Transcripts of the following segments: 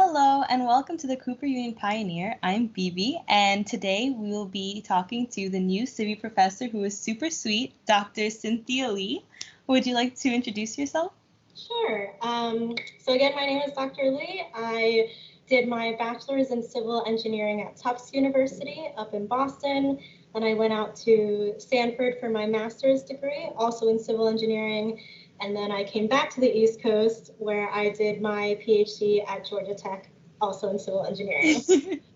Hello and welcome to the Cooper Union Pioneer. I'm Bibi, and today we will be talking to the new Civi professor who is super sweet, Dr. Cynthia Lee. Would you like to introduce yourself? Sure. So again, my name is Dr. Lee. I did my bachelor's in civil engineering at Tufts University up in Boston. Then I went out to Stanford for my master's degree, also in civil engineering. And then I came back to the East Coast where I did my PhD at Georgia Tech, also in civil engineering.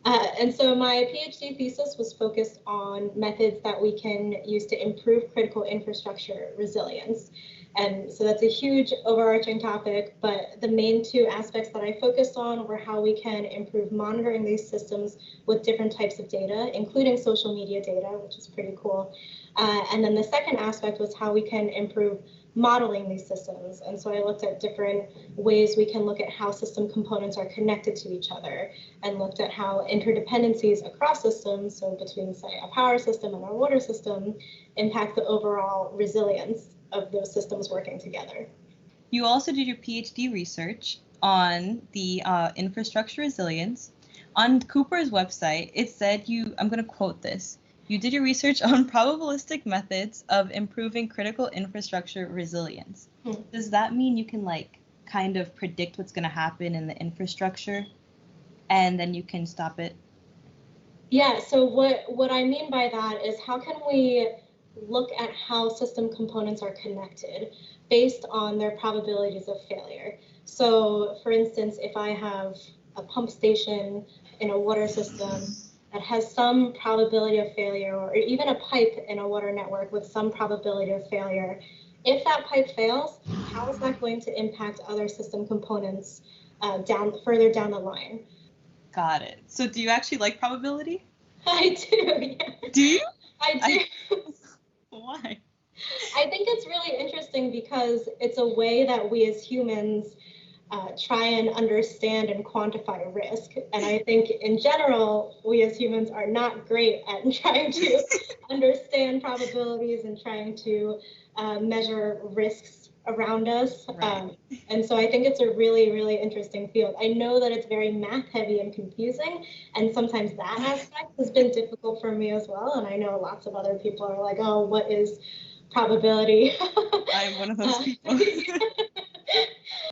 And so my PhD thesis was focused on methods that we can use to improve critical infrastructure resilience. And so that's a huge overarching topic, but the main two aspects that I focused on were how we can improve monitoring these systems with different types of data, including social media data, which is pretty cool. And then the second aspect was how we can improve modeling these systems. And so I looked at different ways we can look at how system components are connected to each other, and looked at how interdependencies across systems, so between, say, a power system and a water system, impact the overall resilience of those systems working together. You also did your PhD research on the infrastructure resilience. On Cooper's website, it said I'm going to quote this, you did your research on probabilistic methods of improving critical infrastructure resilience. Does that mean you can kind of predict what's going to happen in the infrastructure and then you can stop it? Yeah, so what I mean by that is how can we look at how system components are connected based on their probabilities of failure. So for instance, if I have a pump station in a water system that has some probability of failure, or even a pipe in a water network with some probability of failure, if that pipe fails, how is that going to impact other system components further down the line? Got it. So do you actually like probability? I do, yeah. Do you? I do. Why? I think it's really interesting because it's a way that we as humans try and understand and quantify risk. And I think in general, we as humans are not great at trying to understand probabilities and trying to measure risks around us. Right. And so I think it's a really, really interesting field. I know that it's very math heavy and confusing, and sometimes that aspect has been difficult for me as well. And I know lots of other people are like, oh, what is probability? I'm one of those people.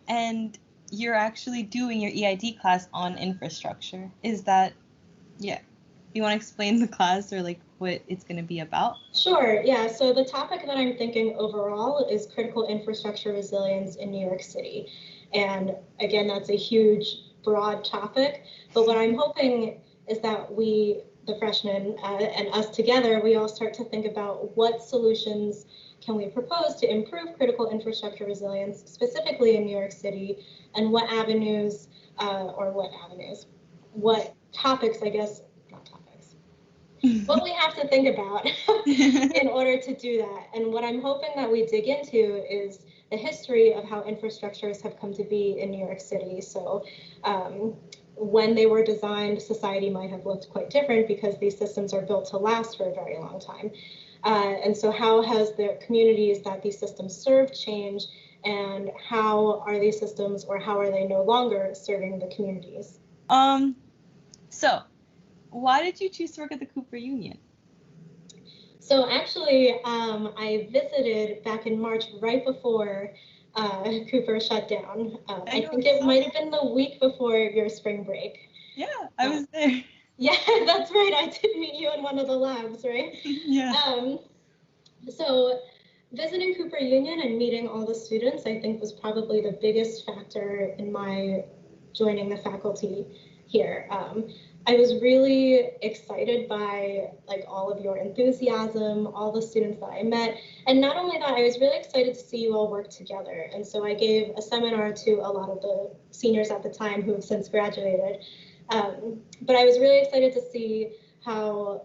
And you're actually doing your EID class on infrastructure. Is that, yeah. You want to explain the class or what it's going to be about? Sure, yeah. So the topic that I'm thinking overall is critical infrastructure resilience in New York City. And again, that's a huge, broad topic. But what I'm hoping is that we, the freshmen, and us together, we all start to think about what solutions can we propose to improve critical infrastructure resilience, specifically in New York City, and what topics, I guess, what we have to think about in order to do that. And what I'm hoping that we dig into is the history of how infrastructures have come to be in New York City. So when they were designed, society might have looked quite different because these systems are built to last for a very long time. And so how has the communities that these systems serve changed, and how are these systems, or how are they no longer serving the communities? So why did you choose to work at the Cooper Union? So actually, I visited back in March, right before Cooper shut down. I think it might have been the week before your spring break. Yeah, I was there. Yeah, that's right. I did meet you in one of the labs, right? Yeah. So visiting Cooper Union and meeting all the students, I think, was probably the biggest factor in my joining the faculty here. I was really excited by all of your enthusiasm, all the students that I met. And not only that, I was really excited to see you all work together. And so I gave a seminar to a lot of the seniors at the time who have since graduated. But I was really excited to see how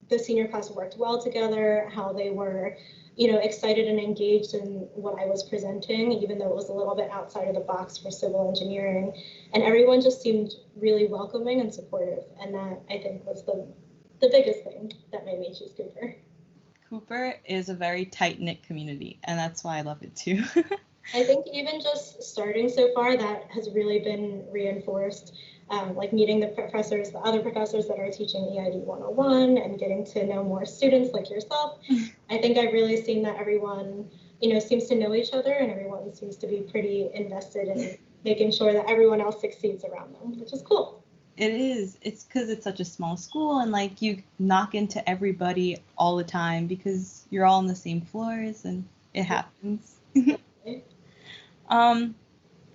the senior class worked well together, how they were excited and engaged in what I was presenting, even though it was a little bit outside of the box for civil engineering. And everyone just seemed really welcoming and supportive. And that, I think, was the biggest thing that made me choose Cooper. Cooper is a very tight-knit community, and that's why I love it too. I think even just starting so far, that has really been reinforced. Like meeting the professors, the other professors that are teaching EID 101 and getting to know more students like yourself. I think I've really seen that everyone, seems to know each other and everyone seems to be pretty invested in making sure that everyone else succeeds around them, which is cool. It is. It's because it's such a small school and like you knock into everybody all the time because you're all on the same floors and it happens.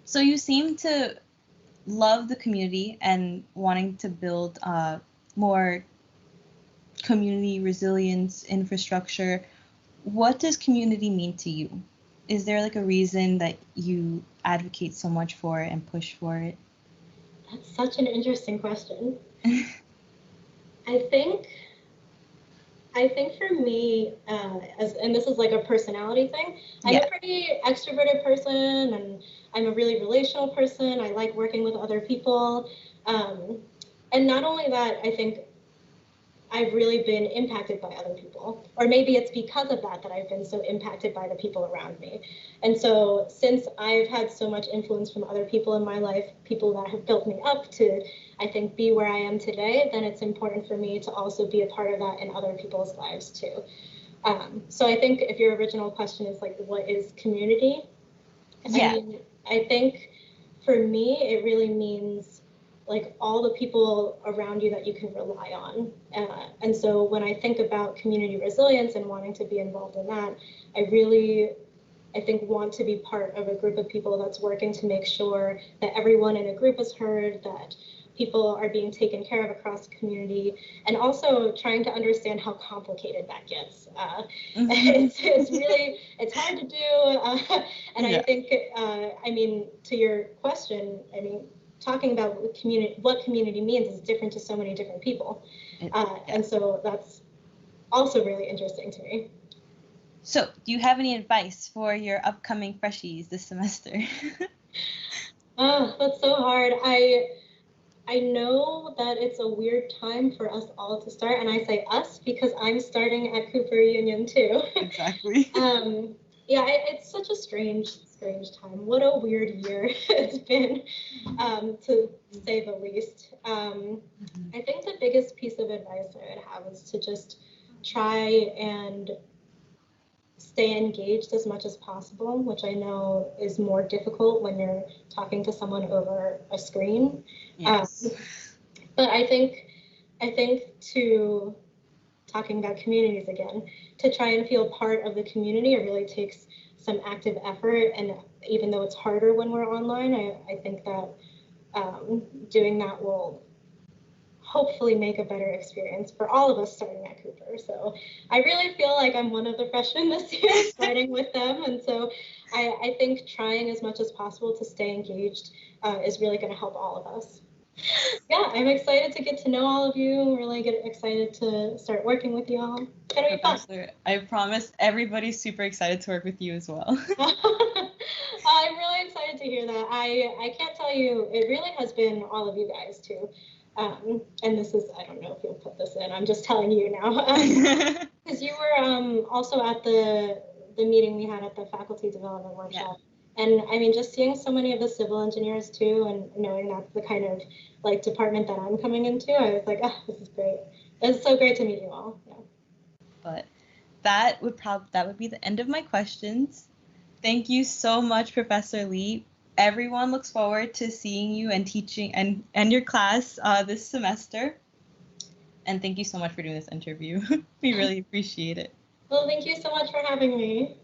So you seem to love the community and wanting to build more community resilience infrastructure. What does community mean to you? Is there like a reason that you advocate so much for it and push for it? That's such an interesting question. I think for me, and this is like a personality thing, I'm a pretty extroverted person and I'm a really relational person. I like working with other people. And not only that, I think I've really been impacted by other people, or maybe it's because of that I've been so impacted by the people around me. And so since I've had so much influence from other people in my life, people that have built me up to, I think, be where I am today, then it's important for me to also be a part of that in other people's lives too. So I think if your original question is like, what is community? Yeah. I think for me, it really means like all the people around you that you can rely on. And so when I think about community resilience and wanting to be involved in that, I think want to be part of a group of people that's working to make sure that everyone in a group is heard, that people are being taken care of across the community, and also trying to understand how complicated that gets. It's hard to do. And I think, to your question, talking about what community means is different to so many different people. And so that's also really interesting to me. So do you have any advice for your upcoming freshies this semester? Oh, that's so hard. I know that it's a weird time for us all to start, and I say us because I'm starting at Cooper Union too. Exactly. It's such a strange time. What a weird year it's been, to say the least. I think the biggest piece of advice I would have is to just try and stay engaged as much as possible, which I know is more difficult when you're talking to someone over a screen. Yes. But I think to talking about communities again, to try and feel part of the community, it really takes some active effort. And even though it's harder when we're online, I think that doing that will hopefully make a better experience for all of us starting at Cooper. So I really feel like I'm one of the freshmen this year starting with them. And so I think trying as much as possible to stay engaged is really going to help all of us. Yeah, I'm excited to get to know all of you. Really excited to start working with you all. It's going to be fun. I promise everybody's super excited to work with you as well. I'm really excited to hear that. I can't tell you, it really has been all of you guys too. And this is, I don't know if you'll put this in, I'm just telling you now. Because you were also at the meeting we had at the faculty development workshop. Yeah. And just seeing so many of the civil engineers too, and knowing that's the kind of like department that I'm coming into, I was like, oh, this is great. It's so great to meet you all. Yeah. But that would be the end of my questions. Thank you so much, Professor Lee. Everyone looks forward to seeing you and teaching and your class this semester. And thank you so much for doing this interview. We really appreciate it. Well, thank you so much for having me.